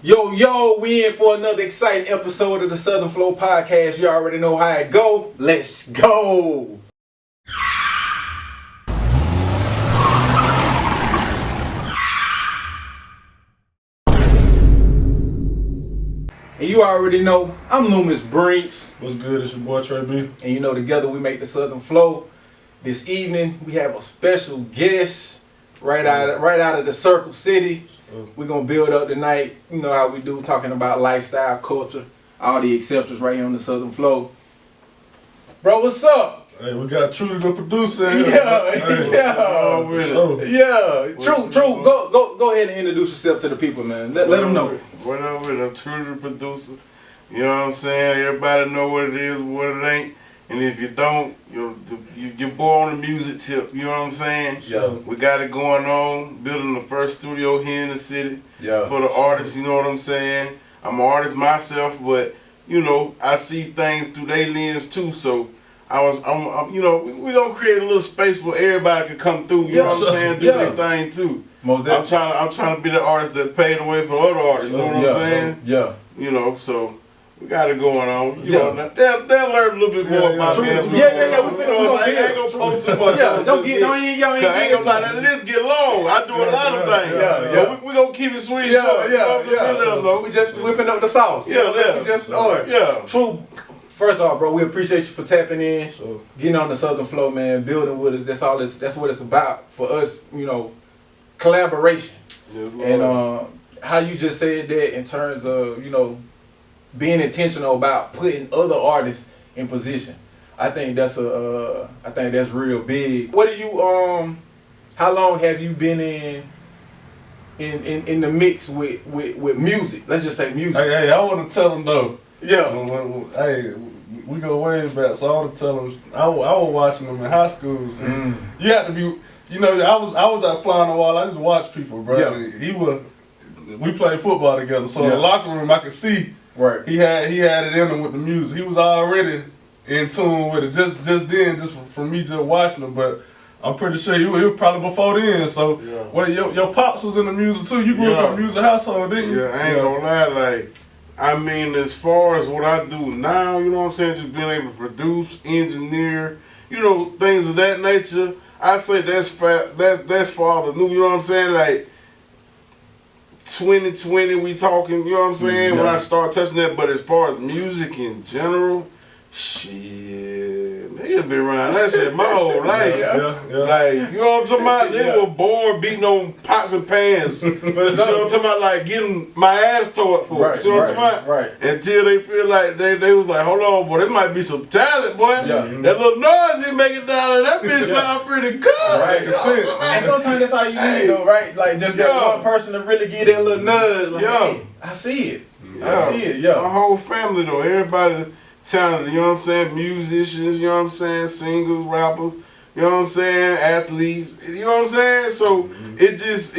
Yo, we in for another exciting episode of the Southern Flow Podcast. You already know how it go. Let's go. And you already know, I'm Loomis Brinks. What's good? It's your boy Trey B. And you know, together we make the Southern Flow. This evening, we have a special guest right out of the Circle City. We're going to build up tonight. You know how we do, talking about lifestyle, culture, all the exceptions right here on the Southern Flow. Bro, what's up? Hey, we got Trudy the producer. True. Go ahead and introduce yourself to the people, man. Let them know. What up with a Trudy the producer? You know what I'm saying? Everybody know what it is, what it ain't. And if you don't, you're born on the music tip. You know what I'm saying? Yeah. We got it going on. Building the first studio here in the city for the artists. You know what I'm saying? I'm an artist myself, but you know I see things through their lens too. So I'm you know, we gonna create a little space for everybody to come through. You know what I'm saying? Do their thing too. I'm trying to be the artist that paved the way for other artists. You know what I'm saying? Yeah. You know, so. We got it going on. You know, they'll learn a little bit more about me. We ain't gonna post too much. Don't get gonna let the list get long. I do a lot of things. But we gonna keep it sweet short. We just whipping up the sauce. We just True. First off, bro, we appreciate you for tapping in, getting on the Southern Flow, man, building with us. That's what it's about for us. You know, collaboration. Yes, and how you just said that in terms of being intentional about putting other artists in position. I think that's real big. What do you how long have you been in the mix with music? Let's just say music. Hey, I want to tell them though. Yeah. Hey, we go way back, so I want to tell them. I was watching them in high school. So you had to be. You know, I was at Fly on the Wall. I just watched people, bro. Yeah. We played football together, so in the locker room I could see. Right. He had it in him with the music. He was already in tune with it just from me just watching him. But I'm pretty sure he was probably before then. So your pops was in the music too. You grew up in a music household, didn't you? Yeah, I ain't gonna lie. Like, I mean, as far as what I do now, you know what I'm saying, just being able to produce, engineer, things of that nature. I say that's for all the new. You know what I'm saying, like. 2020 we talking, you know what I'm saying, when I start touching that, but as far as music in general, shit, nigga been around that shit my whole life. Like, you know what I'm talking about? They were born beating on pots and pans. You know what I'm talking about? Like getting my ass tore for it. You know what I'm talking about? Right. Until they feel like they was like, hold on, boy, this might be some talent, boy. That little noise he making down there, that bitch sound pretty good. Right. And sometimes that's all you need though, right? Like just that one person to really give that little nudge. Like, hey, I see it. I see it, My whole family though, everybody talented, you know what I'm saying? Musicians, you know what I'm saying? Singers, rappers, you know what I'm saying? Athletes, you know what I'm saying? So it's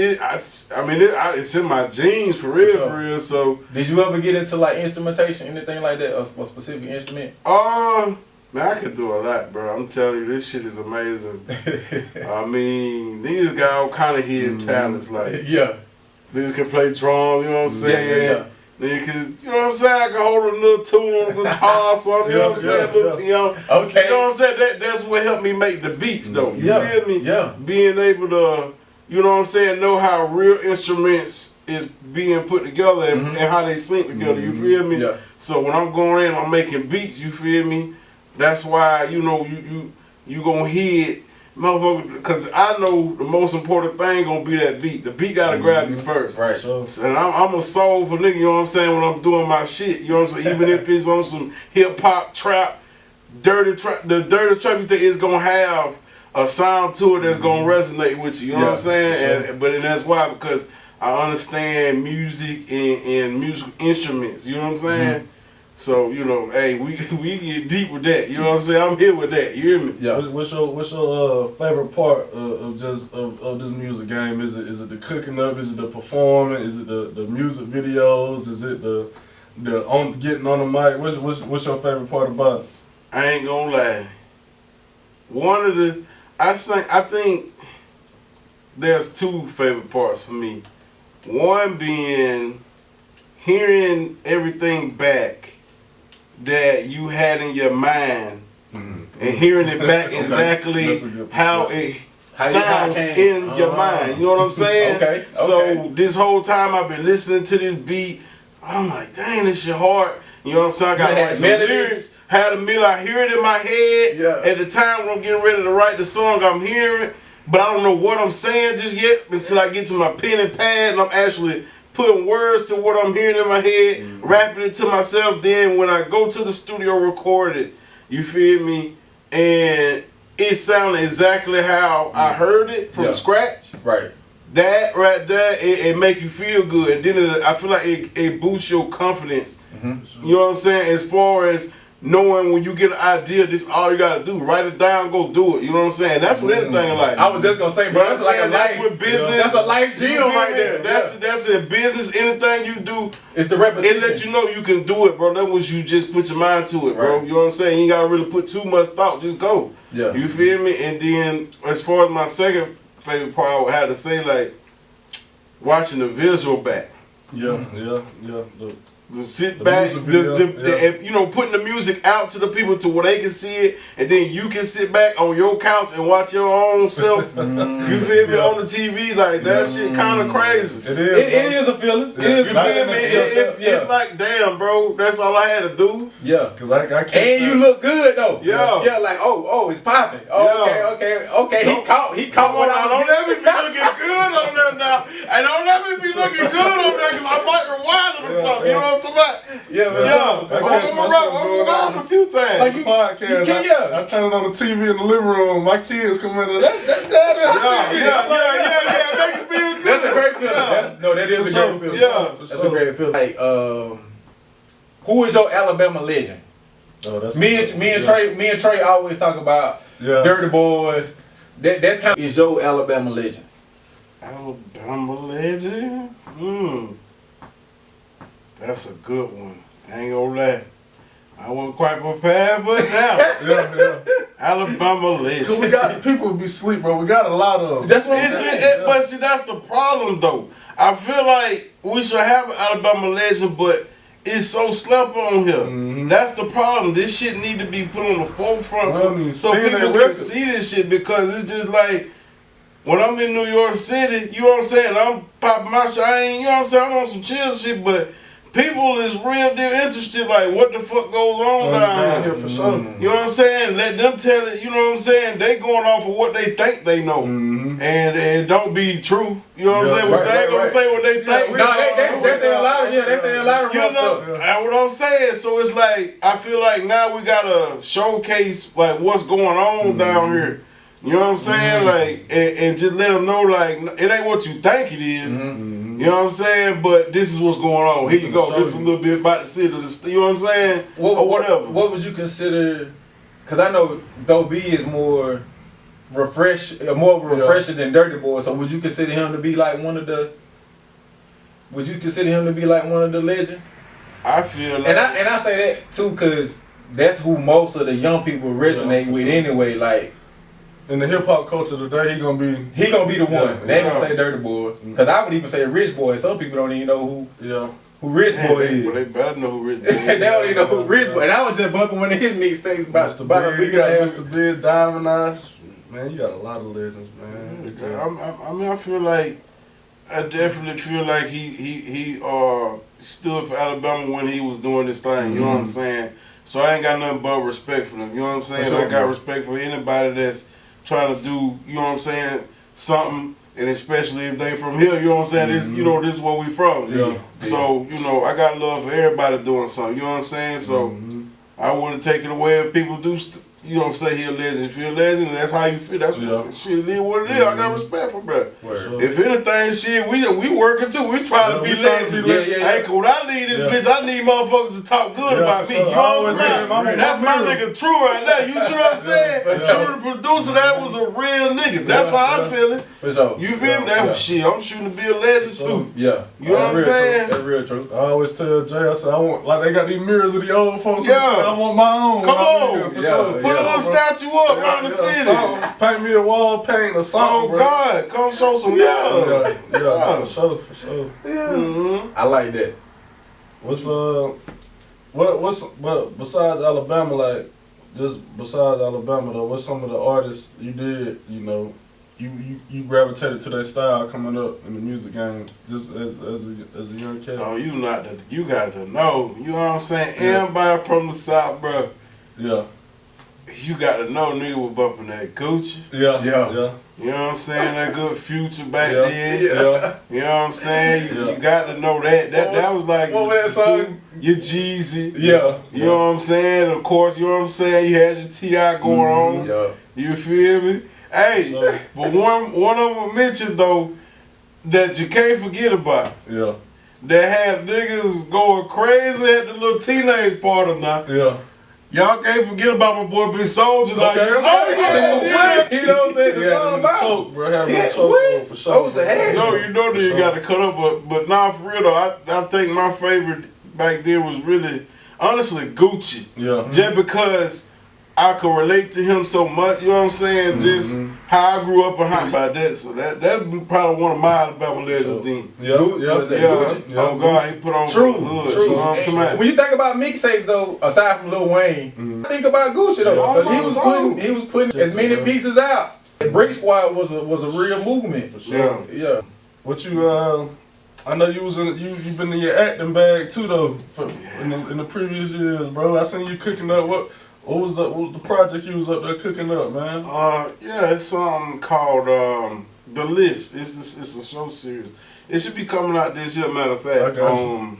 in my genes for real. So did you ever get into like instrumentation, anything like that, a specific instrument? Man, I could do a lot, bro. I'm telling you, this shit is amazing. I mean, these got all kind of hidden talents, like niggas can play drums, you know what I'm saying? Then you can, you know what I'm saying? I can hold a little tune on the guitar or something, you know what I'm saying? You know what I'm saying? That's what helped me make the beats, though. You feel me? Yeah. Being able to, you know what I'm saying, know how real instruments is being put together and how they sync together, you feel me? Yeah. So when I'm going in, I'm making beats, you feel me? That's why, you gonna hear it. Motherfucker, because I know the most important thing gonna be that beat. The beat gotta grab you first. Right. So, and I'm a soulful nigga, you know what I'm saying, when I'm doing my shit. You know what I'm saying? Even if it's on some hip hop, trap, dirty trap, the dirtiest trap you think is gonna have a sound to it that's gonna resonate with you. You know what I'm saying? Sure. And that's why, because I understand music and musical instruments. You know what I'm saying? So, hey, we get deep with that. You know what I'm saying? I'm here with that. You hear me? Yeah. What's your favorite part of this music game? Is it the cooking up? Is it the performing? Is it the music videos? Is it the getting on the mic? What's your favorite part about it? I ain't gonna lie. I think there's two favorite parts for me. One being hearing everything back that you had in your mind and hearing it back exactly how it sounds in your mind. You know what I'm saying? Okay. So this whole time I've been listening to this beat, I'm like, dang, this shit hard. You know what I'm saying? I got to write some lyrics. Had a middle, I hear it in my head. Yeah. At the time when I'm getting ready to write the song, I'm hearing it, but I don't know what I'm saying just yet until I get to my pen and pad and I'm actually putting words to what I'm hearing in my head, rapping it to myself. Then when I go to the studio, record it, you feel me? And it sounded exactly how I heard it from scratch. Right. That right there, it make you feel good. And then I feel like it boosts your confidence. You know what I'm saying? As far as knowing when you get an idea, this all you gotta do. Write it down, go do it. You know what I'm saying? That's what anything like. I was just gonna say, bro, that's like a life. With business, that's a life gem right there. That's in business. Anything you do, it's the repetition. It let you know you can do it, bro. That was you just put your mind to it, bro. Right. You know what I'm saying? You ain't gotta really put too much thought. Just go. Yeah. You feel me? And then as far as my second favorite part, I would have to say like watching the visual back. Yeah. Sit back, you know, putting the music out to the people to where they can see it, and then you can sit back on your couch and watch your own self. You feel me on the TV? Like that shit kind of crazy. It is. It is a feeling. It is. You feel me? It's like, damn, bro, that's all I had to do. Yeah, cause I can't. And you look good though. Yeah, like it's popping. Oh, okay. He caught what I don't ever be looking good on them now. And don't ever be looking good on there cause I might rewind it or something. You know what I'm talking about? I'm around a few times. Like you podcast, I turn it on the TV in the living room. My kids come in. Yeah. Make it feel good. That's a great feeling. That is a great feeling. Yeah, that's a great feeling. Like, who is your Alabama legend? Oh, that's me and Trey always talk about Dirty Boys. That's kind of is your Alabama legend. Alabama legend? That's a good one. I ain't gonna lie. I wasn't quite prepared, but now. Alabama legend. Cause we got people be sleep, bro. We got a lot of them. That's what I'm saying. But see, that's the problem, though. I feel like we should have an Alabama legend, but it's so slept on here. That's the problem. This shit need to be put on the forefront so people can see this shit, because it's just like, when I'm in New York City, you know what I'm saying? I'm popping my shit. I ain't, you know what I'm saying? I'm on some chill shit, but people is real deal interested, like what the fuck goes on down here for sure. You know what I'm saying? Let them tell it, you know what I'm saying? They going off of what they think they know. And don't be true. You know what I'm saying? Which I ain't gonna say what they think. No, they say a lot of they say a lot of stuff. And what I'm saying, so it's like I feel like now we gotta showcase like what's going on down here. You know what I'm saying? Like, and just let them know, like, it ain't what you think it is. You know what I'm saying? But this is what's going on. Here you go. This is a little bit about the city. You know what I'm saying? Or whatever. What would you consider? Because I know Doe B is more of a refresher than Dirty Boy. So would you consider him to be like one of the? Would you consider him to be like one of the legends? I feel like, and I say that too because that's who most of the young people resonate with anyway. Like. In the hip hop culture today, he gonna be the one. They ain't gonna say Dirty Boy, because I would even say Rich Boy. Some people don't even know who Rich Boy is. But they better know who Rich Boy is. They don't even know who Rich Boy. And I was just bumping one of his mixtapes about a week and a half. Mr. Big, Diamond Eyes. Man, you got a lot of legends, man. I mean, I feel like I definitely feel like he stood for Alabama when he was doing this thing. You know what I'm saying? So I ain't got nothing but respect for him. You know what I'm saying? Sure, I got respect for anybody that's trying to do, you know what I'm saying, something, and especially if they from here, you know what I'm saying, this, you know, this is where we from. So, you know, I got love for everybody doing something, you know what I'm saying, so I wouldn't take it away if people do, you know, say he a legend. If you're a legend, and that's how you feel, that's what shit it is what it is. I got respect for bro. If anything, shit, we working too. We try to be legends. Hey, when I leave this bitch, I need motherfuckers to talk good about me. You know what I'm saying? That's my nigga True right now. You see what I'm saying? True the producer, that was a real nigga. That's how I'm feeling. You feel me? That was shit. I'm shooting to be a legend too. Yeah. You know what I'm saying? That's real true. I always tell Jay, I said, I want, like they got these mirrors of the old folks. I want my own. Come on. For sure. Put a little statue up around the city. Paint me a wall paint or something. Oh God, come show some love. For sure. I like that. What besides Alabama, like just besides Alabama though, what's some of the artists you did, you know, you gravitated to their style coming up in the music game, just as a young cat? Oh, you got to know. You know what I'm saying? Yeah. Everybody from the South, bro. Yeah. You got to know nigga was bumping that Gucci. Yeah. You know what I'm saying? That good Future back then. Yeah. You know what I'm saying? You got to know that. That was like your Jeezy. Yeah. You know what I'm saying? Of course, you know what I'm saying? You had your T.I. going on. Yeah. You feel me? Hey, but one of them mentioned though that you can't forget about. Yeah. That had niggas going crazy at the little teenage part of now. Yeah. Y'all can't forget about my boy Big Soldier. Like, You know what I'm saying? The song about choke, bro. Having a choke for Soldier had no, you know that you got to cut up, but nah, for real though, I think my favorite back then was really, honestly, Gucci. Yeah. Just because I could relate to him so much, you know what I'm saying? Just how I grew up behind by that. So that's probably one of my Alabama legends then. Yeah. Oh God, he put on True. You know what I'm saying? When you think about mixtapes though, aside from Lil Wayne, think about Gucci though, because he was putting as many pieces out. Brick Squad was a real movement for sure. Yeah. What you I know you've been in your acting bag too though in the previous years, bro. I seen you cooking up. What was the project you was up there cooking up, man? Yeah, it's something called The List. It's a show series. It should be coming out this year, matter of fact. I got you.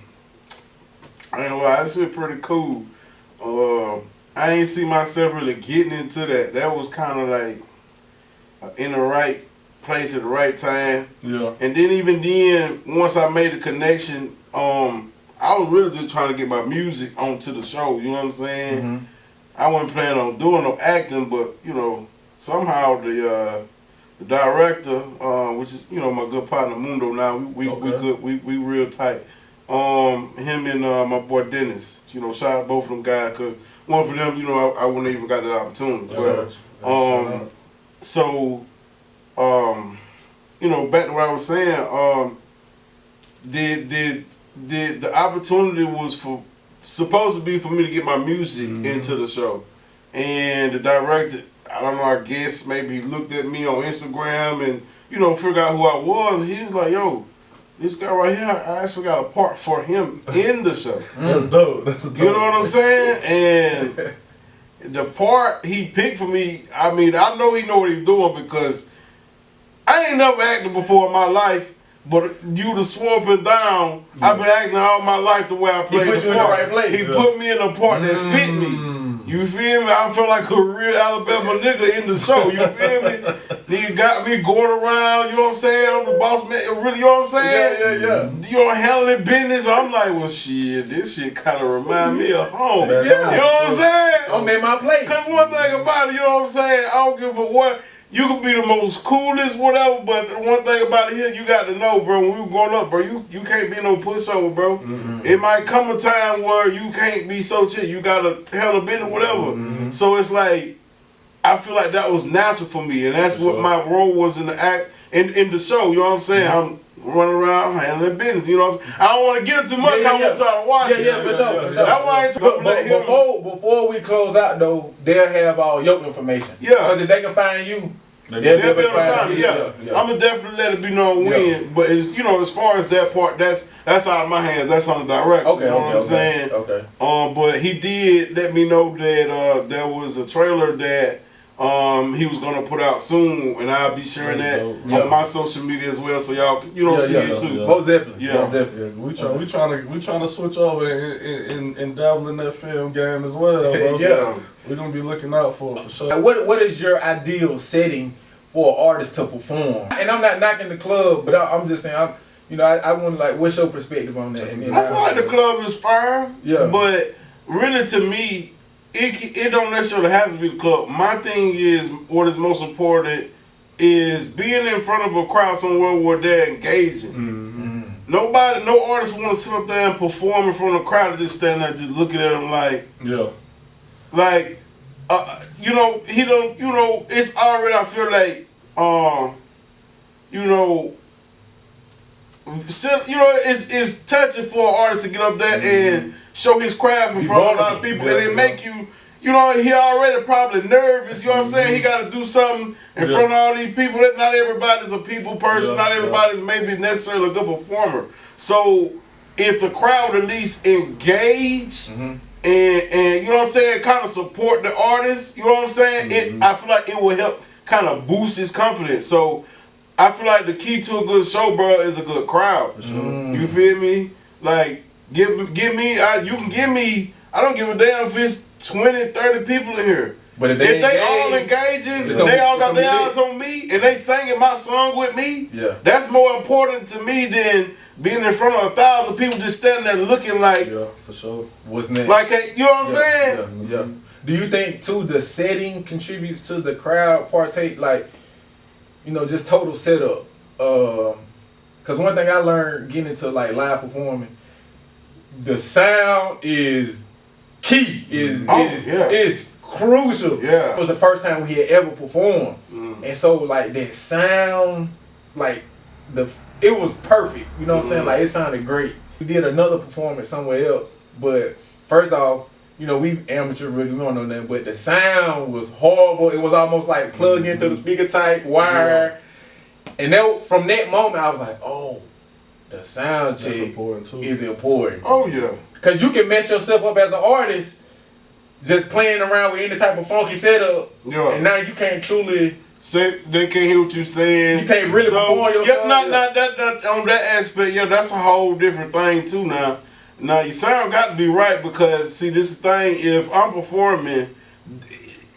I ain't gonna lie, it's pretty cool. I ain't see myself really getting into that. That was kind of like in the right place at the right time. Yeah. And then even then, once I made a connection, I was really just trying to get my music onto the show. You know what I'm saying? Mm-hmm. I wasn't planning on doing no acting, but you know, somehow the director, which is my good partner Mundo. Now we good, we real tight. Him and my boy Dennis. Shout out both of them guys, cause one for them, I wouldn't even got that opportunity. But so back to what I was saying. The opportunity was supposed to be for me to get my music into the show, and the director, I don't know, I guess maybe he looked at me on Instagram and figured out who I was. He was like, "Yo, this guy right here, I actually got a part for him in the show." That's dope. You know what I'm saying? And the part he picked for me, I mean, I know he know what he's doing, because I ain't never acted before in my life. But due to swooping down, I've been acting all my life the way I played the part. He put me in a part that fit me. You feel me? I felt like a real Alabama nigga in the show. You feel me? Nigga got me going around, you know what I'm saying? I'm the boss man, really, you know what I'm saying? Yeah. Handling business. I'm like, well, shit, this shit kind of remind me of home. You know what I'm saying? I'm in my place. Because one thing about it, you know what I'm saying? I don't give a what. You could be the most coolest, whatever, but one thing about it here, you got to know, bro, when we were growing up, bro, you can't be no pushover, bro. It might come a time where you can't be so chill. You got to handle business, whatever. So it's like, I feel like that was natural for me, and that's what my role was in the act, in the show, you know what I'm saying? I'm running around handling business, you know what I'm saying? I don't want to get too much, I want y'all to watch it. Yeah, for sure. That's why I ain't talking about him. Before we close out, though, they'll have all your information. Yeah. Because if they can find you, they'll be able to find you. Yeah. I'm gonna definitely let it be known when, but it's, as far as that part, that's out of my hands. That's on the director. Okay, you know what I'm saying? Okay. But he did let me know that there was a trailer that he was gonna put out soon, and I'll be sharing that on my social media as well, so y'all see it too. Yeah. Most definitely. Yeah. Most definitely. We trying to switch over and dabble in that film game as well, bro. So we're gonna be looking out for sure. What is your ideal setting for an artist to perform? And I'm not knocking the club, but I'm just saying, I want to, what's your perspective on that? I feel like the club is fine, but really to me, it don't necessarily have to be the club. My thing is, what is most important is being in front of a crowd somewhere where they're engaging. No artist want to sit up there and perform in front of a crowd and just stand there just looking at them like, he don't, it's already, I feel like, you know, it's touching for an artist to get up there and show his craft in front of a lot of people, and it make you. You know, he already probably nervous, you know what I'm saying? He got to do something in front of all these people. Not everybody's a people person. Not everybody's maybe necessarily a good performer. So if the crowd at least engage and you know what I'm saying, kind of support the artist, you know what I'm saying? I feel like it will help kind of boost his confidence. So I feel like the key to a good show, bro, is a good crowd. For sure. You feel me? Like, give me, you can give me, I don't give a damn if it's 20, 30 people in here. But if they all engaging, they all got their eyes on me, and they singing my song with me, that's more important to me than being in front of 1,000 people just standing there looking like, for sure. Wasn't it? Like, you know what I'm saying? Yeah. Do you think too the setting contributes to the crowd partake? Like, you know, just total setup. Cause one thing I learned getting into like live performing, the sound is key. Is crucial. Yeah. It was the first time we had ever performed. And so like that sound, like it was perfect. You know what I'm saying? Like it sounded great. We did another performance somewhere else, but first off, you know, we amateur really, we don't know nothing, but the sound was horrible. It was almost like plugged into the speaker type wire. And then from that moment I was like, oh, the sound check is important. Oh yeah. Cause you can mess yourself up as an artist just playing around with any type of funky setup. Yeah. And now you can't truly say, they can't hear what you're saying. You can't really perform yourself. That on that aspect, that's a whole different thing too now. Now your sound got to be right, because see, this is the thing, if I'm performing,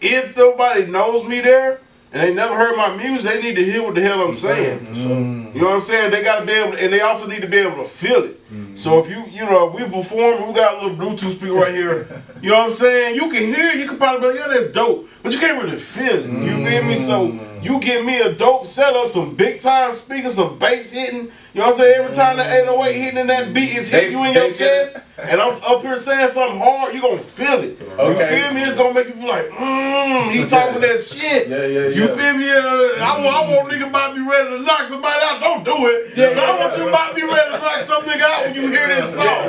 if nobody knows me there and they never heard my music, they need to hear what the hell I'm saying. You know what I'm saying? They got to be able to, and they also need to be able to feel it. So if you know, if we perform, we got a little Bluetooth speaker right here. You know what I'm saying? You can hear it, you can probably be like, yeah, that's dope, but you can't really feel it. You feel me? So you give me a dope setup, some big time speakers, some bass hitting. You know what I'm saying? Every time that 808 hitting in that beat is hitting you in your chest, and I'm up here saying something hard, you gonna feel it. Okay. You feel me? It's gonna make you be like, he talking that shit. You feel me? I want nigga about to be ready to knock somebody out. Don't do it. I want you about to be ready to knock some nigga out when you hear this song.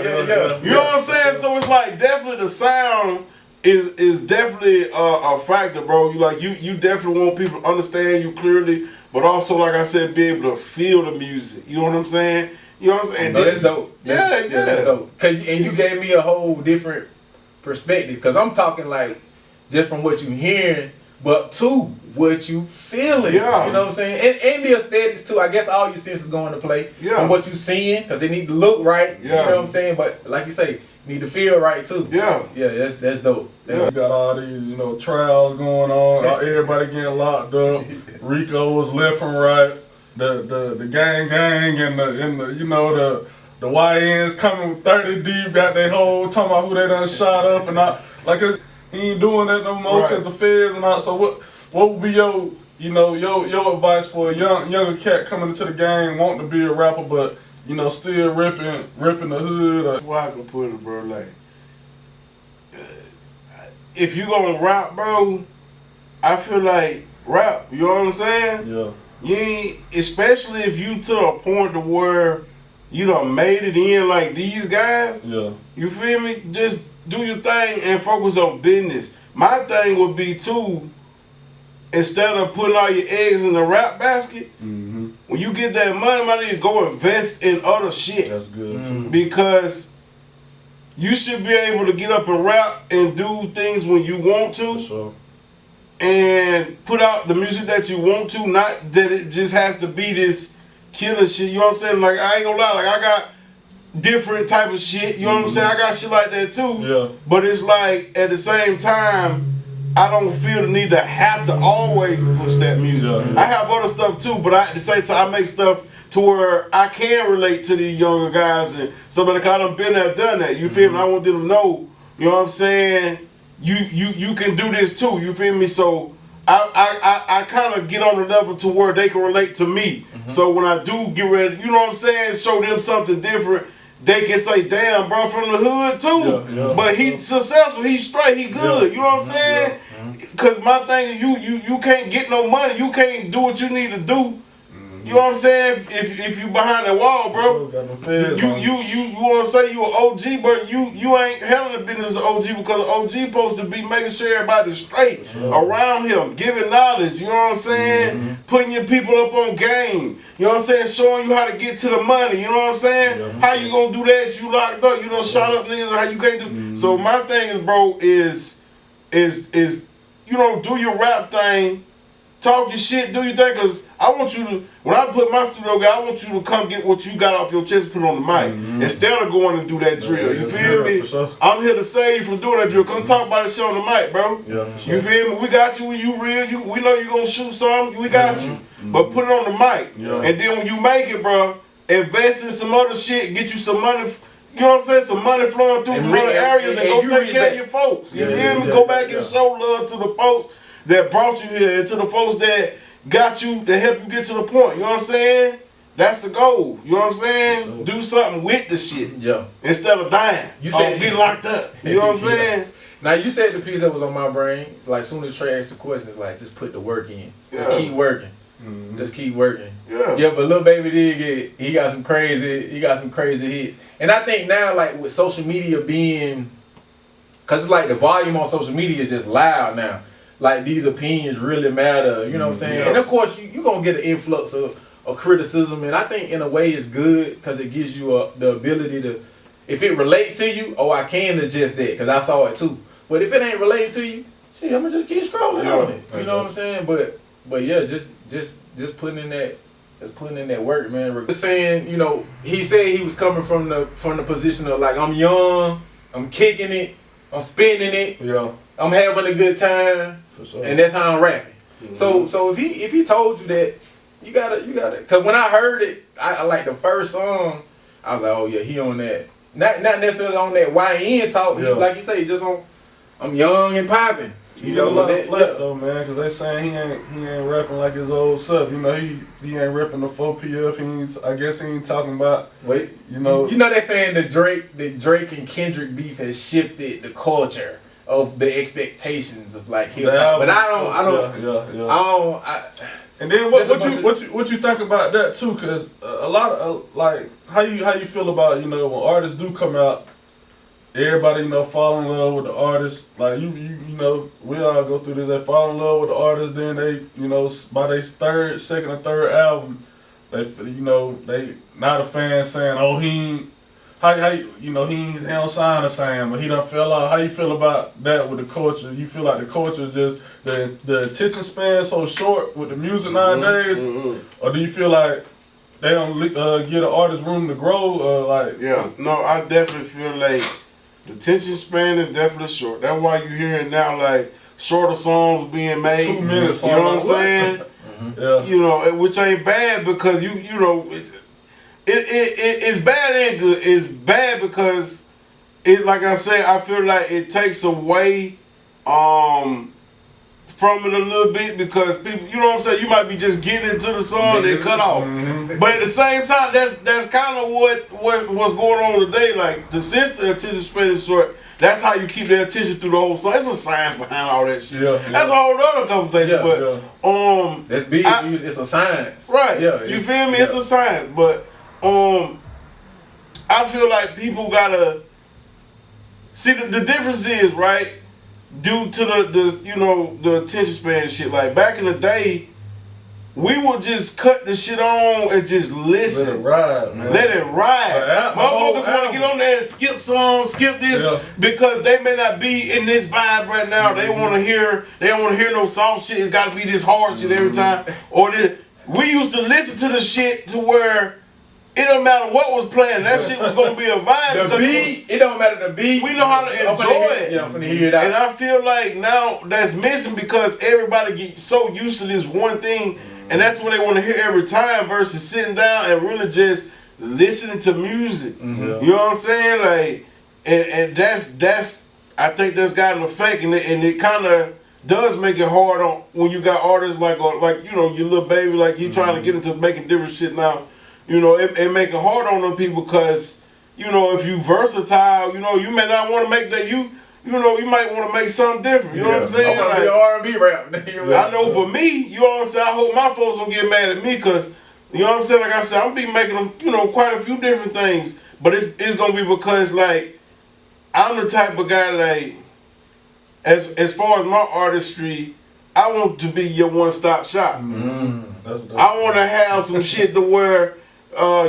You know what I'm saying? So it's like definitely the sound is definitely a factor, bro. You definitely want people to understand you clearly, but also, like I said, be able to feel the music. You know what I'm saying? You know what I'm saying? No, that's dope. That's dope. And you gave me a whole different perspective, because I'm talking like just from what you hearing, but to what you feeling. Yeah. You know what I'm saying? And the aesthetics too. I guess all your senses go into play. Yeah. And what you seeing, because they need to look right. Yeah. You know what I'm saying? But like you say, need to feel right too. Yeah. Yeah, that's dope. We got all these, you know, trials going on. Everybody getting locked up. Rico was left and right. The gang and the you know the YNs coming with 30 deep, got their whole talking about who they done shot up and all. Like he ain't doing that no more because the feds and all. So what would be your advice for a younger cat coming into the game, wanting to be a rapper, but you know still ripping the hood? Why I can put it, bro, like if you gonna rap, bro, I feel like rap. You know what I'm saying? Yeah. You ain't, especially if you to a point to where you done made it in like these guys. Yeah. You feel me? Just do your thing and focus on business. My thing would be too, instead of putting all your eggs in the rap basket, when you get that money, I need to go invest in other shit. That's good too. Because you should be able to get up and rap and do things when you want to. For sure. And put out the music that you want to, not that it just has to be this killer shit. You know what I'm saying? Like, I ain't gonna lie, like I got different type of shit. You know what I'm saying? I got shit like that too. Yeah. But it's like at the same time, I don't feel the need to have to always push that music. I have other stuff too, but at the same time, I make stuff to where I can relate to these younger guys and stuff like that. I done been there, done that. You feel me? I want them to know. You know what I'm saying? You can do this too, you feel me? So I kind of get on the level to where they can relate to me. So when I do get ready, you know what I'm saying, show them something different, they can say, damn, bro, from the hood too. But he's successful, he's straight, he good. You know what I'm saying? Because my thing is you can't get no money, you can't do what you need to do. You know what I'm saying? If you behind that wall, bro, you want to say you an OG, but you ain't handling the business as an OG because an OG supposed to be making sure everybody's straight around him, giving knowledge. You know what I'm saying? Putting your people up on game. You know what I'm saying? Showing you how to get to the money. You know what I'm saying? How you gonna do that? You locked up. You don't shot up niggas. How you can't do? So my thing is, bro, is you know, do your rap thing. Talk your shit, do your thing, because I want you to, when I put my studio guy, I want you to come get what you got off your chest and put on the mic. Instead of going and do that drill. You feel me? Sure. I'm here to save you from doing that drill. Come talk about that shit on the mic, bro. Yeah, for sure. You feel me? We got you when you real. We know you gonna shoot something. We got you. But put it on the mic. And then when you make it, bro, invest in some other shit, get you some money. You know what I'm saying? Some money flowing through from other areas and go take care of your folks. You feel me? Go back and show love to the folks that brought you here and to the folks that got you, that help you get to the point. You know what I'm saying? That's the goal. You know what I'm saying? Sure. Do something with the shit. Yeah. Instead of dying. You said get locked up. You know what I'm saying? Now you said the piece that was on my brain, like soon as Trey asked the question, it's like just put the work in. Just keep working. Just keep working. Yeah, but Lil Baby did he got some crazy hits. And I think now, like with social media being, cause it's like the volume on social media is just loud now. Like these opinions really matter, you know what I'm saying? And of course you gonna get an influx of criticism, and I think in a way it's good because it gives you the ability to, if it relates to you, I can adjust that because I saw it too. But if it ain't related to you, shit, I'ma just keep scrolling on it. You know what I'm saying? But yeah, just putting in that work, man. Just saying, you know, he said he was coming from the position of like, I'm young, I'm kicking it, I'm spinning it, I'm having a good time, for sure. And that's how I'm rapping. So if he told you that, you gotta, cause when I heard it, I like the first song, I was like, oh yeah, he on that. Not necessarily on that YN talk, like you say, just on, I'm young and popping. You got a lot of flat though, man, cause they saying he ain't rapping like his old self. You know, he ain't rapping the 4PF. I guess he ain't talking about. Wait, you know they saying the Drake and Kendrick beef has shifted the culture of the expectations of like hip hop. But I don't. And then what you think about that too? Cause a lot of like how you feel about, you know, when artists do come out. Everybody, you know, fall in love with the artist. Like you know, we all go through this. They fall in love with the artist, then they, you know, by their second or third album, they not a fan saying, oh, he don't sign the same, but he done fell out. How you feel about that with the culture? You feel like the culture just the attention span so short with the music nowadays, or do you feel like they don't give the artist room to grow? No, I definitely feel like the attention span is definitely short. That's why you hearing now like shorter songs being made. 2 minutes. You know what I'm saying? You know, which ain't bad because you know it's bad and good. It's bad because it, like I say, I feel like it takes away from it a little bit because people, you know what I'm saying, you might be just getting into the song and cut off. But at the same time, that's kind of what's going on today. Like since the attention span is short, that's how you keep their attention through the whole song. There's a science behind all that shit. That's a whole other conversation. But that's big. It's a science. Right. You feel me? It's a science. But I feel like people gotta see the difference is, right, due to the attention span shit. Like back in the day, we would just cut the shit on and just listen. Let it ride, man. Let it ride. Motherfuckers want to get on there and skip songs, skip this because they may not be in this vibe right now. They want to hear. They don't want to hear no soft shit. It's got to be this hard shit every time. Or this. We used to listen to the shit to where it don't matter what was playing. That shit was gonna be a vibe. The beat, it don't matter the beat. We know how to enjoy it. Yeah, I'm finna hear it out. And I feel like now that's missing because everybody gets so used to this one thing, and that's what they want to hear every time versus sitting down and really just listening to music. You know what I'm saying? Like, and that's I think that's got an effect, and it kind of does make it hard on when you got artists like you know your Lil Baby, like he trying to get into making different shit now. You know, it make it hard on them people because, you know, if you versatile, you know, you may not want to make that. You know, you might want to make something different. You know what I'm saying? I want to be R&B rap. I know for me, you know what I'm saying? I hope my folks don't get mad at me because You know what I'm saying? Like I said, I'm be making them, you know, quite a few different things. But it's gonna be because like I'm the type of guy like as far as my artistry, I want to be your one-stop shop. I want to have some shit to where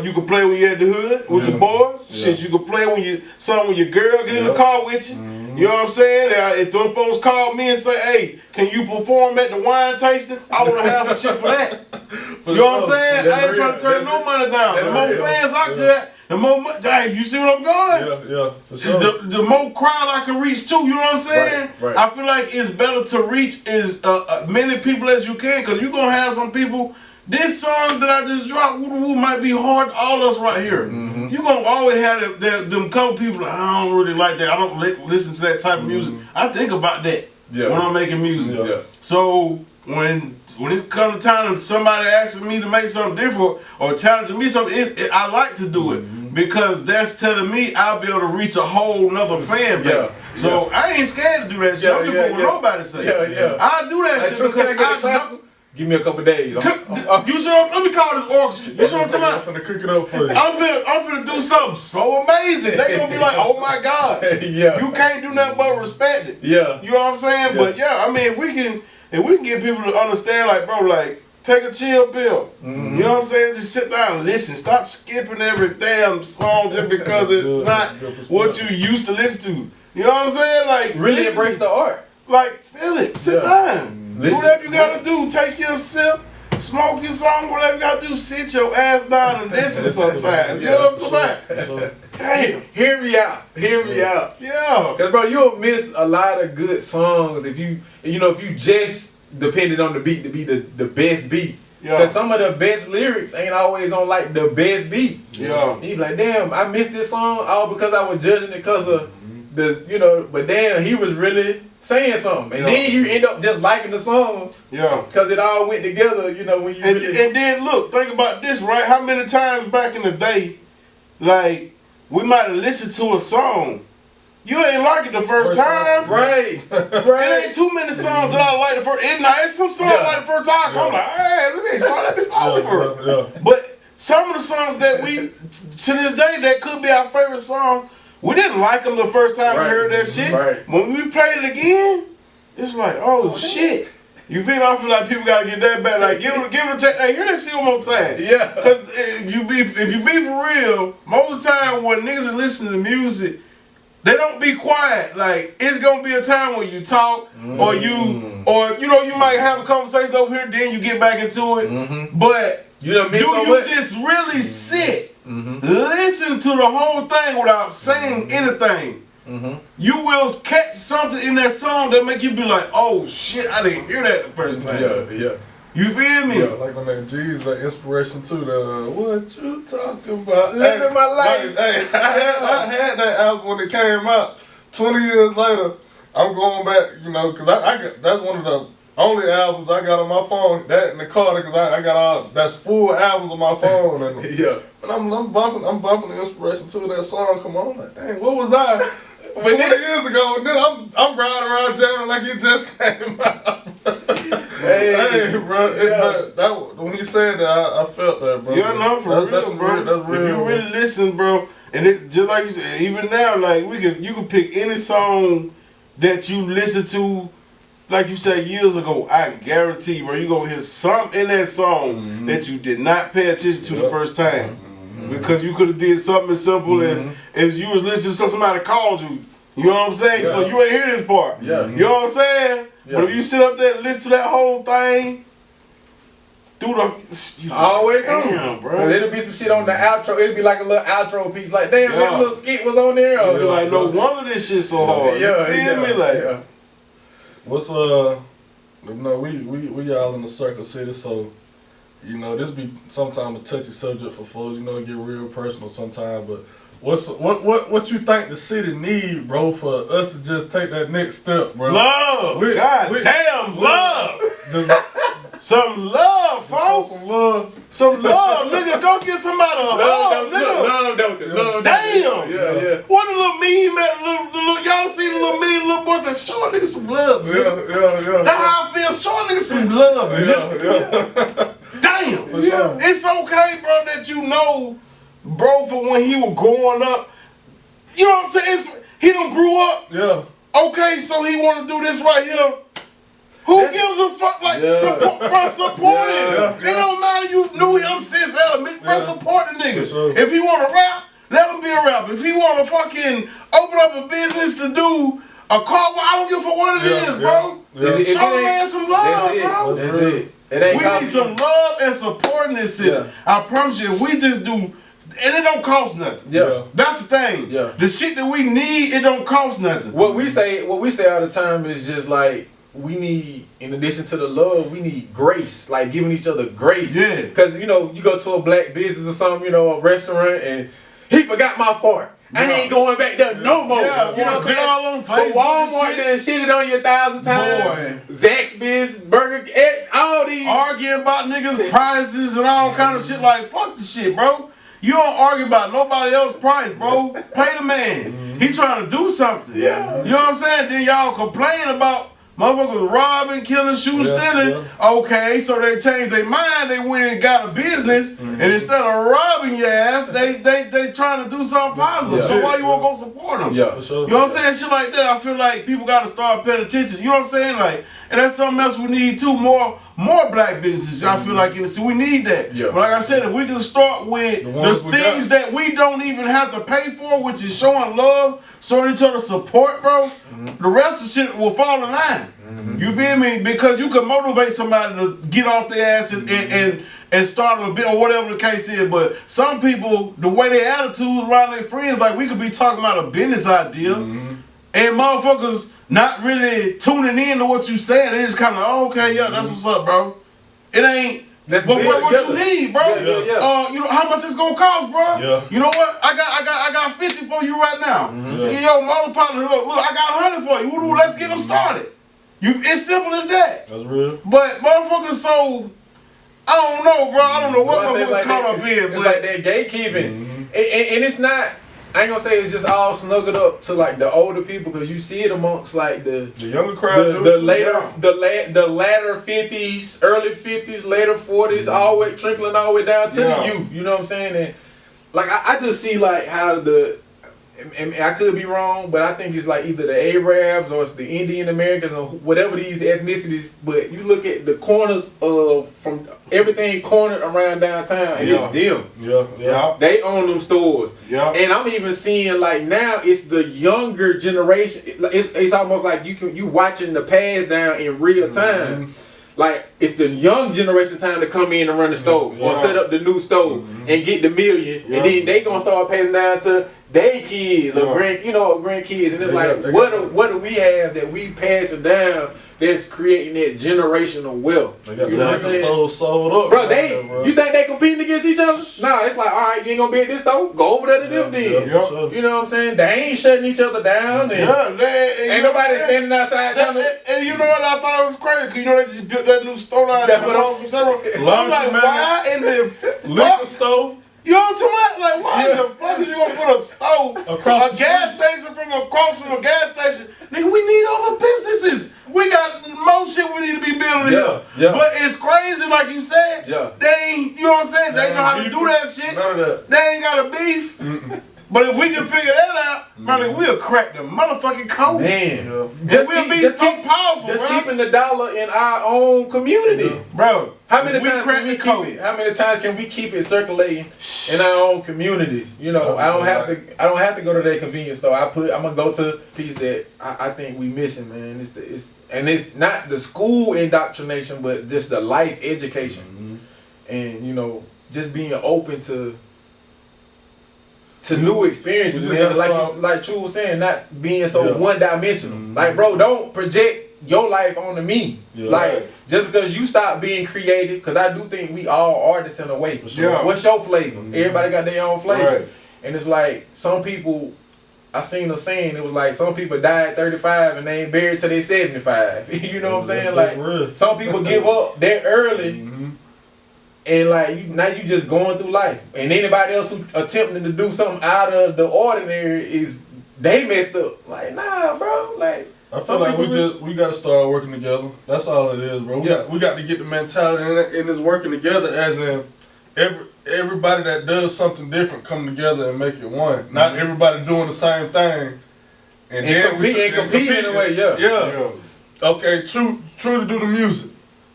you can play when you're at the hood with your boys. Shit, you can play when you something with your girl, get in the car with you. You know what I'm saying? If them folks call me and say, "Hey, can you perform at the wine tasting?" I want to have some shit for that. You know what I'm saying? I ain't trying to turn no money down. The more fans I get, the more money. Hey, you see what I'm going? Yeah, for sure. The more crowd I can reach too. You know what I'm saying? Right. I feel like it's better to reach as many people as you can, because you're gonna have some people. This song that I just dropped, Woo Woo, might be hard to all us right here. You're going to always have them couple people like, I don't really like that. I don't listen to that type of music. I think about that when I'm making music. So when it comes time and somebody asks me to make something different or challenging me something, I like to do it because that's telling me I'll be able to reach a whole nother fan base. So I ain't scared to do that shit. I don't give a fuck what nobody say. I do that shit because give me a couple days. You see let me call this orchestra. You see what I'm talking about? I'm finna cook it up for you. I'm finna do something so amazing. They gonna be like, oh my God. You can't do nothing but respect it. You know what I'm saying? But I mean, if we can get people to understand, like, bro, like, take a chill pill. You know what I'm saying? Just sit down and listen. Stop skipping every damn song just because it's not what you used to listen to. You know what I'm saying? Like, really embrace the art. Like, feel it. Sit down. Do whatever you gotta do. Take your sip, smoke your song, whatever you gotta do. Sit your ass down and listen sometimes. You know what I'm saying? Damn. Hear me out. Hear me out. Yeah. Cause bro, you'll miss a lot of good songs if you just depended on the beat to be the best beat. Cause some of the best lyrics ain't always on like the best beat. And you be like, damn, I missed this song all because I was judging it because of the, but damn, he was really saying something, and then you end up just liking the song, because it all went together, when you and then look, think about this, right? How many times back in the day, like, we might have listened to a song, you ain't like it the first time, right? It ain't too many songs that I like the first. It's some songs I like the first time. I'm like, hey, let me start that bitch over. But some of the songs that we to this day that could be our favorite song. We didn't like them the first time we heard that shit. When we played it again, it's like, oh shit. You feel me? I feel like people gotta get that back. Like, give it a check. Hey, hear that shit one more time. Cause if you be for real, most of the time when niggas are listening to music, they don't be quiet. Like, it's gonna be a time when you talk or you might have a conversation over here, then you get back into it. But do you just really sit? Listen to the whole thing without saying anything. You will catch something in that song that make you be like, oh shit, I didn't hear that the first time. You feel me? Like on that G's, that inspiration too. The what you talking about? Living my life. Hey, I had that album when it came out. 20 years later, I'm going back, because I got, that's one of the only albums I got on my phone, that in the car, because I got that's full albums on my phone. And but I'm bumping the inspiration to that song. Come on, like, dang, what was I 20 years ago? And then I'm riding around jamming like it just came out. Hey, bro, when he said that, I felt that, bro. Yeah, no, for real, bro. That's real. If you really listen, bro, and it just like you said, even now, like you can pick any song that you listen to. Like you said years ago, I guarantee you, bro, you gonna hear something in that song that you did not pay attention to the first time, because you could have did something as simple as you was listening to somebody called you. You know what I'm saying? So you ain't hear this part. You know what I'm saying? But if you sit up there and listen to that whole thing through the all the way through, damn, bro. It'll be some shit on the outro. It'll be like a little outro piece, like damn, that little skit was on there. You'll be like, no wonder this shit so hard. You feel me? Like. What's we all in the Circle City, so this be sometimes a touchy subject for folks. It get real personal sometimes. But what you think the city need, bro, for us to just take that next step, bro? Love, love. Just some love, folks. Some love, nigga. Go get somebody a hug, nigga. Love, damn. Yeah. What a little meme, the little y'all see the little meme, little boy said, show a nigga some love, nigga. Yeah. That's how I feel. Show a nigga some love, nigga. Damn. him. For sure. It's okay, bro, that you know, bro, from when he was growing up. You know what I'm saying? He done grew up. Yeah. Okay, so he want to do this right here. Who gives a fuck? Like, support, bro, support him. It don't matter you knew him since elementary, bro, support the nigga. Sure. If he want to rap, let him be a rapper. If he want to fucking open up a business to do a car, well, I don't give a fuck what it is, bro. Show the man some love, bro. That's it. We need some love and support in this city. Yeah. I promise you, if we just do, and it don't cost nothing. Yeah. That's the thing. Yeah. The shit that we need, it don't cost nothing. What we say all the time is just like, we need, in addition to the love, we need grace, like giving each other grace. Yeah. Because, you know, you go to a black business or something, you know, a restaurant, and he forgot my fork. I ain't going back there no more. Yeah, you know what I'm saying? all on But Facebook. Walmart done shitted on you 1,000 times. Zaxby's, Burger King, all these. Arguing about niggas' prices and all kind of shit. Like, fuck the shit, bro. You don't argue about nobody else's price, bro. Pay the man. He trying to do something. Yeah. You know what I'm saying? Then y'all complain about motherfuckers robbing, killing, shooting, stealing. Okay, so they changed their mind. They went and got a business, and instead of robbing your ass, they trying to do something positive. So why you won't go support them? Yeah, for sure. You know what I'm saying? Shit like that. I feel like people got to start paying attention. You know what I'm saying? Like, and that's something else we need too. More black businesses. I feel like so we need that. Yeah. But like I said, if we can start with the things that we don't even have to pay for, which is showing love, showing each other support, bro. The rest of shit will fall in line. You feel me? Because you can motivate somebody to get off their ass and start a bit or whatever the case is. But some people, the way their attitudes around their friends, like we could be talking about a business idea, and motherfuckers not really tuning in to what you saying. They just kind of, oh, okay, yeah, that's what's up, bro. It ain't. But what you need, bro? You know how much it's gonna cost, bro? Yeah. You know what? I got 50 for you right now. Yo, my other partner, look, I got 100 for you. Let's get them started. It's simple as that. That's real. But motherfuckers, so I don't know, bro. I don't know what motherfuckers like caught up in. It's like that gatekeeping, and it's not. I ain't gonna say it's just all snuggled up to like the older people, because you see it amongst like the younger crowd, the latter 50s, early 50s, later 40s, all the way trickling all the way down to the youth. You know what I'm saying? And like I just see like how and I could be wrong, but I think it's like either the Arabs or it's the Indian Americans or whatever these ethnicities. But you look at the corners of from everything cornered around downtown, and it's them. Yeah. They own them stores. Yeah. And I'm even seeing like now it's the younger generation. It's almost like you watching the pass down in real time. Like it's the young generation time to come in and run the store or set up the new store and get the million, and then they gonna start passing down to their kids or grandkids, and it's like what do we have that we passing down that's creating that generational wealth? They got the stores sold up, bro. You think they competing against each other? Nah, it's like, all right, you ain't gonna be at this store, go over there to them then. You know what I'm saying? They ain't shutting each other down. And ain't nobody standing outside. And you know what I thought it was crazy? Cause you know they just built that new store down there. I'm like, why in the liquor store? You know what I'm talking about? Like, why the fuck is you gonna put a stove, a gas station across from a gas station? Nigga, we need other businesses. We got more shit we need to be building here. Yeah. But it's crazy, like you said. Yeah. They ain't, you know what I'm saying? They know how to do that shit. None of that. They ain't got a beef. But if we can figure that out, brother, we'll crack the motherfucking code. Man. We'll be so powerful, just keeping the dollar in our own community. Bro, how many times can we keep it circulating in our own communities? You know, I don't have to go to that convenience store. I'm gonna go to a piece that I think we missing, man. It's not the school indoctrination, but just the life education. And you know, just being open to new experiences, man. Like True was saying, not being so one-dimensional. Like, bro, don't project your life onto me. Just because you stop being creative, because I do think we all artists in a way. For sure. What's your flavor? Everybody got their own flavor. And it's like, some people, I seen a saying, it was like, some people died 35 and they ain't buried till they 75. You know what I'm saying? Like, some people give up that early. And like now you just going through life, and anybody else who attempting to do something out of the ordinary they messed up. Like, nah, bro. Like, I feel like we got to start working together. That's all it is, bro. We got to get the mentality in this working together, as in everybody that does something different come together and make it one. Not everybody doing the same thing. And then compete in a way, yeah. Okay, True to do the music.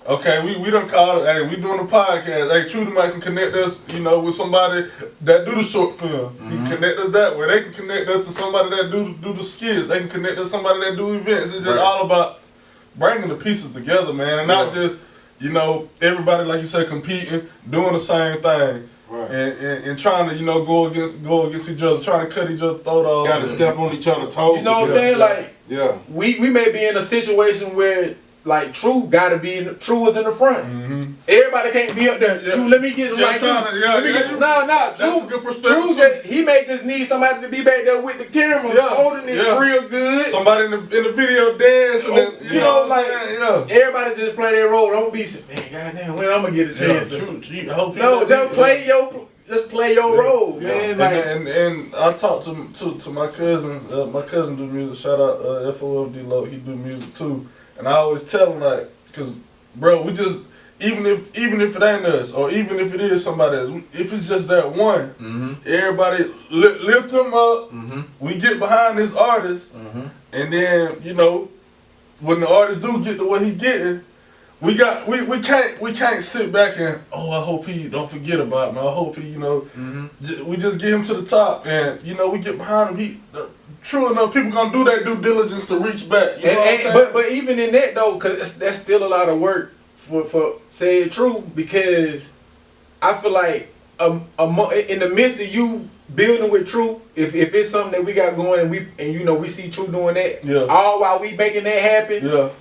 Okay, we done called it, hey, we doing a podcast. Hey, Trudy might can connect us, with somebody that do the short film. He can connect us that way. They can connect us to somebody that do the skits. They can connect us to somebody that do events. It's just all about bringing the pieces together, man. And not just, everybody, like you said, competing, doing the same thing. Right. And trying to, go against each other, trying to cut each other's throat off. Got to step on each other's toes. You know what I'm saying? Like, we may be in a situation where, like, True gotta be True is in the front. Everybody can't be up there. True, let me get some like True. Good perspective. True, he may just need somebody to be back there with the camera, holding it real good. Somebody in the video dancing. Everybody just play their role. Don't be saying, man, goddamn, when I'm gonna get a chance to. Just play your role, man. And I talked to my cousin. My cousin do music. Shout out FOFD Low. He do music too. And I always tell him, like, cause bro, we just even if it ain't us, or even if it is somebody else, if it's just that one, everybody lift him up. We get behind this artist, and then when the artist do get to what he getting, we can't sit back and I hope he don't forget about me. I hope he we just get him to the top, and we get behind him. True enough, people gonna do that due diligence to reach back. But even in that though, cause that's still a lot of work for saying True, because I feel like in the midst of you building with True, if it's something that we got going and we see True doing that, all while we making that happen.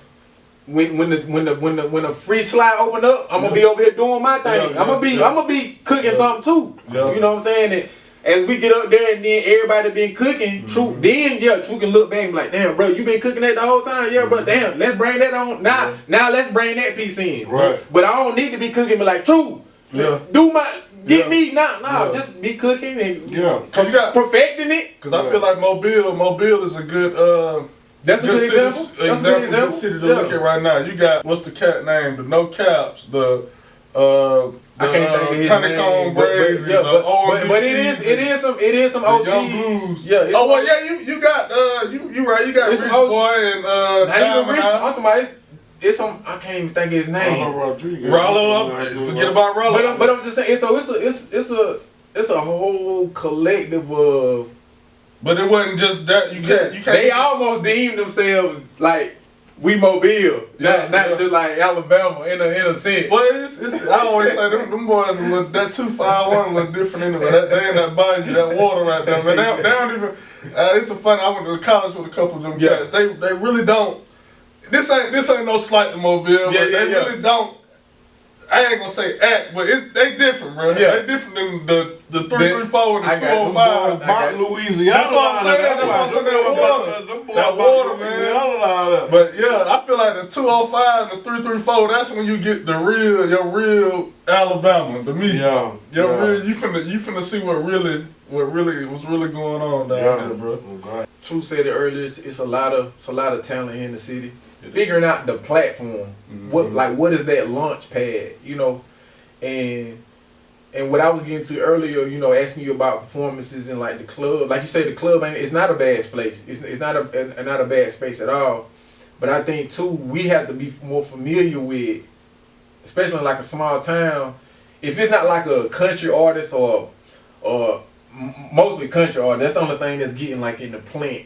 When the free slide open up, I'm gonna be over here doing my thing. I'm gonna be cooking something too. You know what I'm saying? And as we get up there and then everybody been cooking, True can look back and be like, damn, bro, you been cooking that the whole time? Yeah, bro, damn, let's bring that on. Now let's bring that piece in. Right. But I don't need to be cooking, be like, True, get me, just be cooking and cause you got perfecting it. Cause I feel like Mobile is a good that's a good example. That's a good example. City to look at right now. You got, what's the cat name? The No Caps, I can't think of his Honeycomb Brazy, but it is some OGs. Young Blues. Yeah. You got you right. You got Rich Boy and I'm talking about it's some, I can't even think of his name. Rollo. Forget about Rollo. But I'm just saying, it's a whole collective of. But it wasn't just that. You can't. They almost deemed themselves like we Mobile, not just like Alabama in a sense. Well, I always say them boys that 251 a little different anyway. They ain't that bayou, that water right there. Man, they don't even. It's a funny. I went to college with a couple of them cats. They really don't. This ain't no slight to Mobile, but they really don't. I ain't gonna say act, but they different, bro. Yeah. They different than the 334 and the 205. About Louisiana. That's what I'm saying. That water, man. But yeah, I feel like the 205 and the 334. That's when you get your real Alabama, the meat. Real. You finna see what really was going on down there, bro. Okay. True said it earlier. It's a lot of talent here in the city. Figuring out the platform, what is that launch pad, and what I was getting to earlier, asking you about performances in like the club, like you say, the club it's not a bad place, it's not a bad space at all, but I think too we have to be more familiar with, especially in like a small town, if it's not like a country artist or mostly country artist, that's the only thing that's getting like in the plant.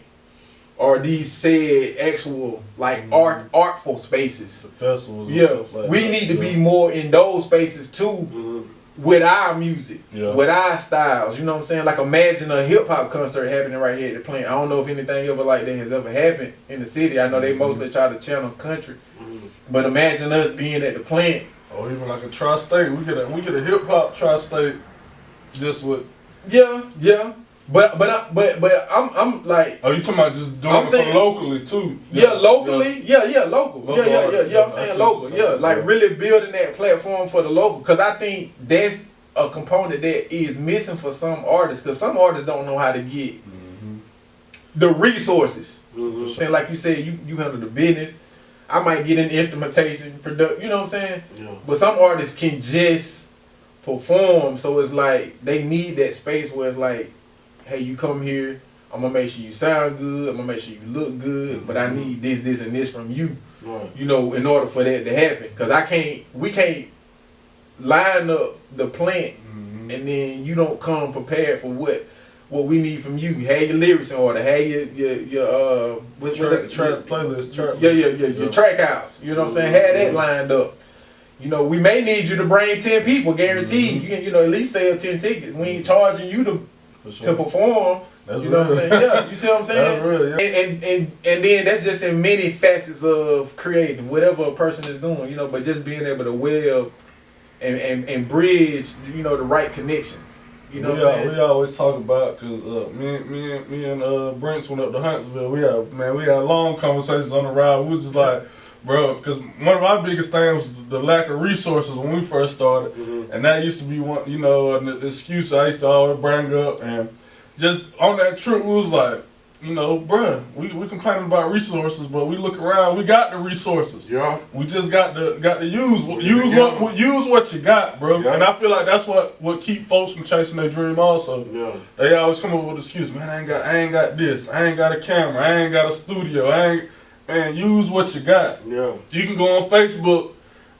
Or these said actual like artful spaces. The festivals and stuff like we need to be more in those spaces too, with our music, with our styles. You know what I'm saying? Like imagine a hip hop concert happening right here at the plant. I don't know if anything ever like that has ever happened in the city. I know they mostly try to channel country, but imagine us being at the plant. Or even like a tri-state. We get a hip hop tri-state just with. Yeah. But I'm like. Oh, you talking about just doing it for locally too? Locally. Yeah, local. Yeah. I'm saying local. Yeah, like really building that platform for the local, because I think that's a component that is missing for some artists, because some artists don't know how to get the resources. Saying like you said, you handle the business. I might get in instrumentation, product. You know what I'm saying? Yeah. But some artists can just perform, so it's like they need that space where it's like, hey, you come here. I'm gonna make sure you sound good. I'm gonna make sure you look good. But I need this, this, and this from you. Right. You know, in order for that to happen, because we can't line up the plant, and then you don't come prepared for what we need from you. Have your lyrics in order. Have your track playlist. Your track house. You know what I'm saying? Have that lined up. You know, we may need you to bring 10 people, guaranteed. You can, at least sell 10 tickets. We ain't charging you to perform. That's you know what I'm saying? Yeah, you see what I'm saying? That's real, yeah. And then that's just in many facets of creating whatever a person is doing, but just being able to web and bridge, the right connections. You know what I'm saying? We always talk about, cause me and Brents went up to Huntsville. We had long conversations on the ride. We was just like, bro, because one of my biggest things was the lack of resources when we first started, and that used to be one, an excuse I used to always bring up. And just on that trip, we was like, bruh, we complaining about resources, but we look around, we got the resources. Yeah. We just got to use what you got, bro. Yeah. And I feel like that's what keep folks from chasing their dream also. Yeah. They always come up with excuse, man, I ain't got this, I ain't got a camera, I ain't got a studio, man, use what you got. Yeah. You can go on Facebook,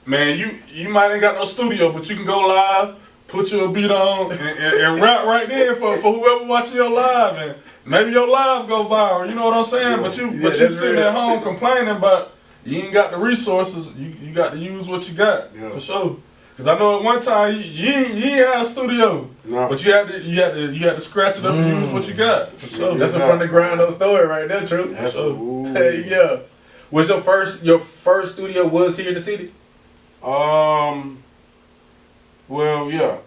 man, you might ain't got no studio, but you can go live, put your beat on, and rap right there for whoever watching your live, and maybe your live go viral, you know what I'm saying? Yeah. But you sitting at home complaining about you ain't got the resources, you got to use what you got, for sure. Cause I know at one time you ain't had a studio, but you had to scratch it up and use what you got, for sure. That's a from the ground up story right there, True. That's for sure. Hey, yeah. Was your first studio was here in the city? Well, yeah,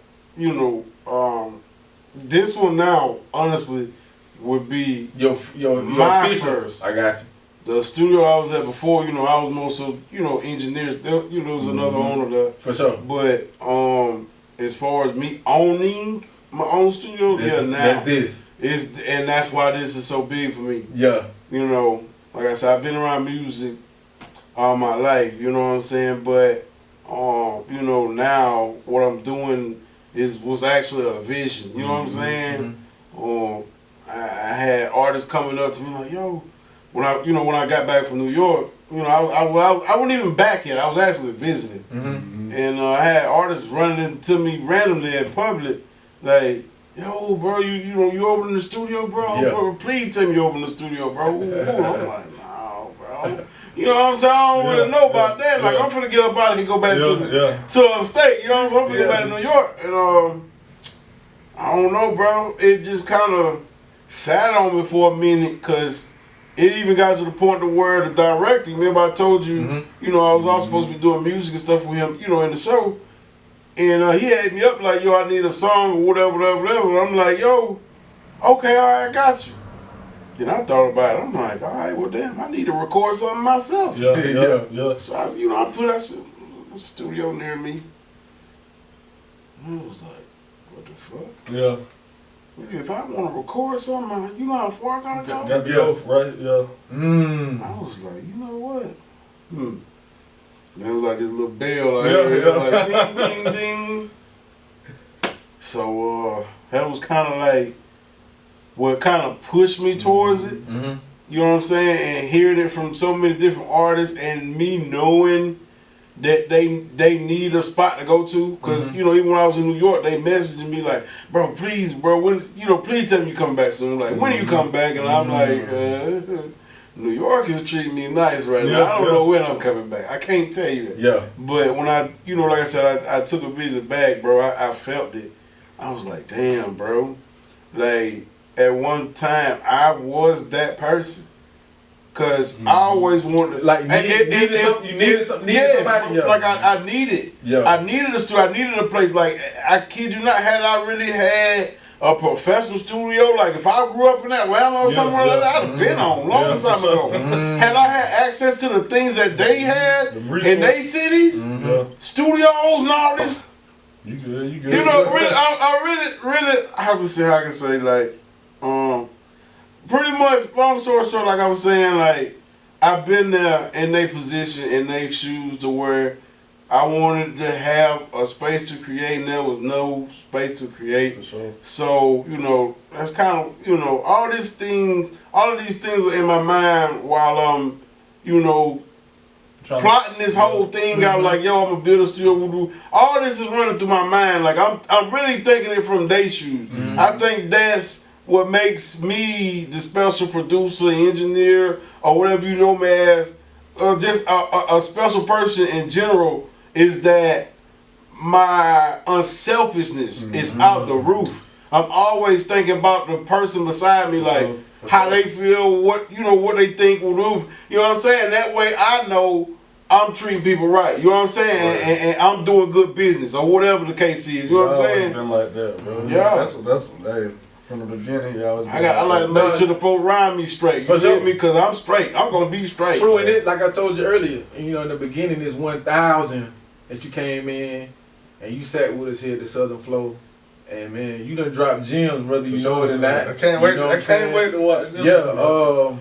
this one now, honestly, would be your my first. I got you. The studio I was at before, I was more so, engineers. There was another owner there. For sure. But as far as me owning my own studio, now and that's why this is so big for me. Yeah. Like I said, I've been around music all my life. You know what I'm saying? But now what I'm doing was actually a vision. You know what I'm saying? I had artists coming up to me like, yo, when I got back from New York, I wasn't even back yet. I was actually visiting, and I had artists running into me randomly at public, like, yo, bro, you opening the studio, bro? Yeah. Bro, please tell me you open the studio, bro. I'm like, no, bro. You know what I'm saying? I don't really know about that. Like, I'm finna get up out of here and go back to upstate. You know what I'm saying? I'm finna go back to New York. And I don't know, bro. It just kind of sat on me for a minute, because it even got to the point to where the directing, remember I told you, I was also supposed to be doing music and stuff with him, in the show. And he had me up like, yo, I need a song or whatever. I'm like, yo, okay, all right, I got you. Then I thought about it. I'm like, all right, well, damn, I need to record something myself. Yeah. So, I put a studio near me. And I was like, what the fuck? Yeah. If I want to record something, you know how far I gotta go? Got the oath, right? Yeah. I was like, you know what? And it was like this little bell, like ding, ding, ding. So that was kind of like what kind of pushed me towards it. You know what I'm saying? And hearing it from so many different artists, and me knowing that they need a spot to go to, because even when I was in New York, they messaged me like, bro, please, bro, when please tell me you come back soon. Like, when do you come back? And I'm like, New York is treating me nice right now. I don't know when I'm coming back. I can't tell you that. Yeah. But when I, like I said, I took a visit back, bro. I felt it. I was like, damn, bro. Like, at one time, I was that person. Cause I always wanted, like, you needed somebody. Like I needed. Yeah. I needed a studio. I needed a place. Like, I kid you not, had I really had a professional studio, like if I grew up in Atlanta or somewhere like that, I'd have been on long time ago. Had I had access to the things that they had in their cities, studios and all this. You good. Really, I really, how can I say, like, pretty much, long story short, like I was saying, like, I've been there in their position, in their shoes, to where I wanted to have a space to create, and there was no space to create. For sure. So, you know, that's kind of, you know, all of these things are in my mind while I'm, you know, plotting this whole thing out. Like, yo, I'm gonna build a studio. All this is running through my mind. Like, I'm really thinking it from their shoes. I think that's what makes me the special producer, engineer, or whatever you know me as, just a special person in general, is that my unselfishness is out the roof. I'm always thinking about the person beside me, like how they feel, what they think will do. You know what I'm saying? That way I know I'm treating people right. You know what I'm saying? Right. And I'm doing good business, or whatever the case is. You know what I'm saying? Been like that, bro. Yeah. That's hey, from the beginning, I was. I like to make sure the folks around me straight. You feel me? Because I'm straight. I'm gonna be straight. True, and it, like I told you earlier, you know, in the beginning, is 1,000 that you came in and you sat with us here at the Southern Flow. And man, you done dropped gems, whether you know it or not. I can't wait. I can't wait to watch this. Yeah.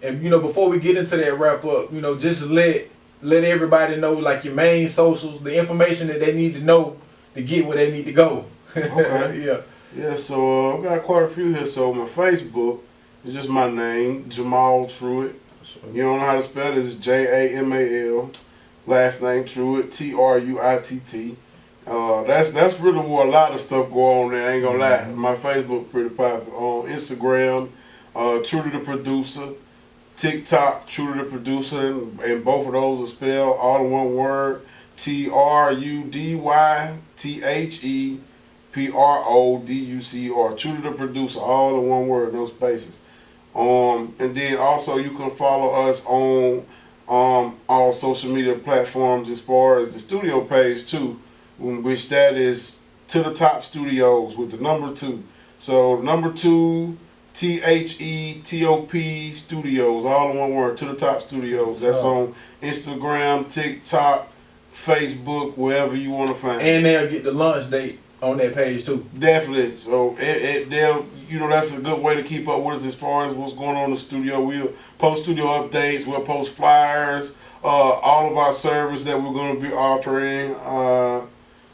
And you know, before we get into that wrap up, you know, just let everybody know, like, your main socials, the information that they need to know to get where they need to go. Okay. Yeah. Yeah. So I've got quite a few here. So my Facebook is just my name, Jamal Truitt. You don't know how to spell it? It's Jamal. Last name Truitt, Truitt. That's really where a lot of stuff go on there. I ain't gonna lie. My Facebook pretty popular. On Instagram, TrudytheProducer, TikTok, TrudytheProducer, and both of those are spelled all in one word. TrudytheProducer, TrudytheProducer, all in one word, no spaces. And then also you can follow us on all social media platforms as far as the studio page too, which that is To The Top Studios with the number 2. So number 2, THETOP Studios, all in one word, To The Top Studios. That's on Instagram, TikTok, Facebook, wherever you want to find it. And they'll get the launch date on that page too. Definitely. So they'll, you know, that's a good way to keep up with us as far as what's going on in the studio. We'll post studio updates, we'll post flyers, all of our service that we're going to be offering,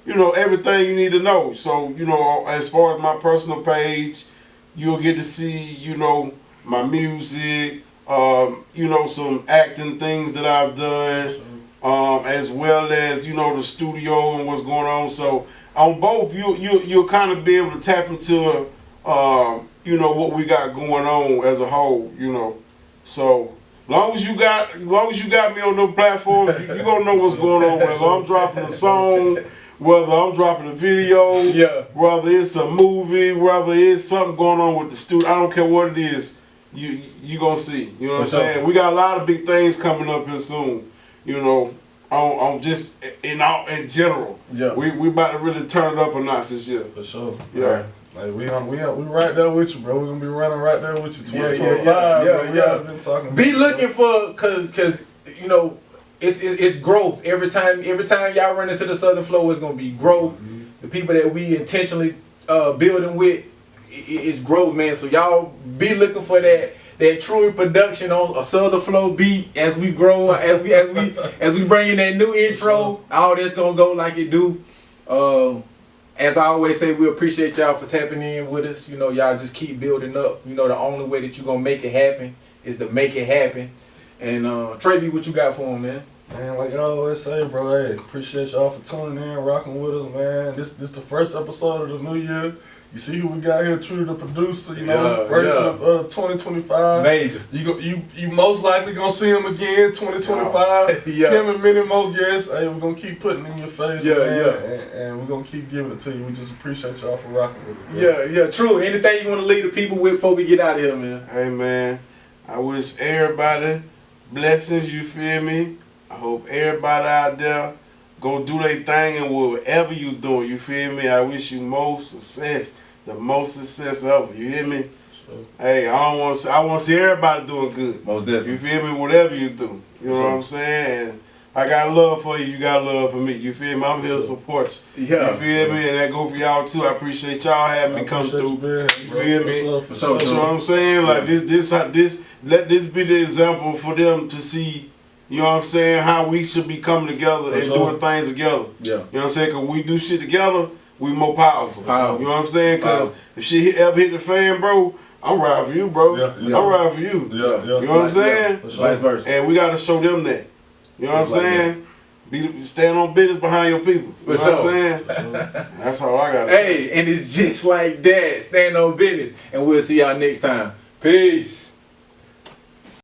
you know, everything you need to know. So, you know, as far as my personal page, you'll get to see, you know, my music, you know, some acting things that I've done, as well as, you know, the studio and what's going on. So on both, you'll kind of be able to tap into, you know, what we got going on as a whole, you know. So long as you got me on those platforms, you gonna know what's going on. Whether I'm dropping a song, whether I'm dropping a video, whether it's a movie, whether it's something going on with the studio, I don't care what it is, you gonna see. You know what I'm saying? We got a lot of big things coming up here soon. You know, on just in general. Yeah. We about to really turn it up a notch this year. For sure. Yeah. Right. Like we right there with you, bro. We gonna be running right there with you. 2025. Yeah. Been talking be looking for, cause you know, it's growth. Every time y'all run into the Southern Flow, it's gonna be growth. The people that we intentionally building with, it's growth, man. So y'all be looking for that Trudy production on a Southern Flow beat as we grow, as we bring in that new intro. All that's gonna go like it do. As I always say, we appreciate y'all for tapping in with us. You know, y'all just keep building up. You know, the only way that you're gonna make it happen is to make it happen. And Trey, what you got for him, man? Man, like I always say, bro, hey, appreciate y'all for tuning in, rocking with us, man. This the first episode of the new year. You see who we got here, TrudytheProducer, you know, first of 2025. Major. You most likely gonna see him again, 2025. Him and many more guests. Hey, we're gonna keep putting it in your face, man. And we're gonna keep giving it to you. We just appreciate y'all for rocking with us. Yeah, true. Anything you wanna leave the people with before we get out of here, man? Hey, man, I wish everybody blessings, you feel me? I hope everybody out there go do their thing and whatever you doing, you feel me? I wish you more success, the most success ever, you hear me? Sure. Hey, I want to see everybody doing good. Most definitely. You feel me? Whatever you do, you know what I'm saying? And I got love for you. You got love for me. You feel me? I'm here to support you. Yeah. You feel me? And that go for y'all too. I appreciate y'all having me come through. You feel me? So what I'm saying, like let this be the example for them to see. You know what I'm saying? How we should be coming together and doing things together. Yeah. You know what I'm saying? Cause we do shit together, we more powerful. You know what I'm saying? Cause if shit ever hit the fan, bro, I'm riding for you, bro. I'm riding for you. You know what I'm saying? Vice versa. And we gotta show them that. You know what I'm saying? Stand on business behind your people. You know what I'm saying? That's all I got. Hey, and it's just like that. Stand on business. And we'll see y'all next time. Peace.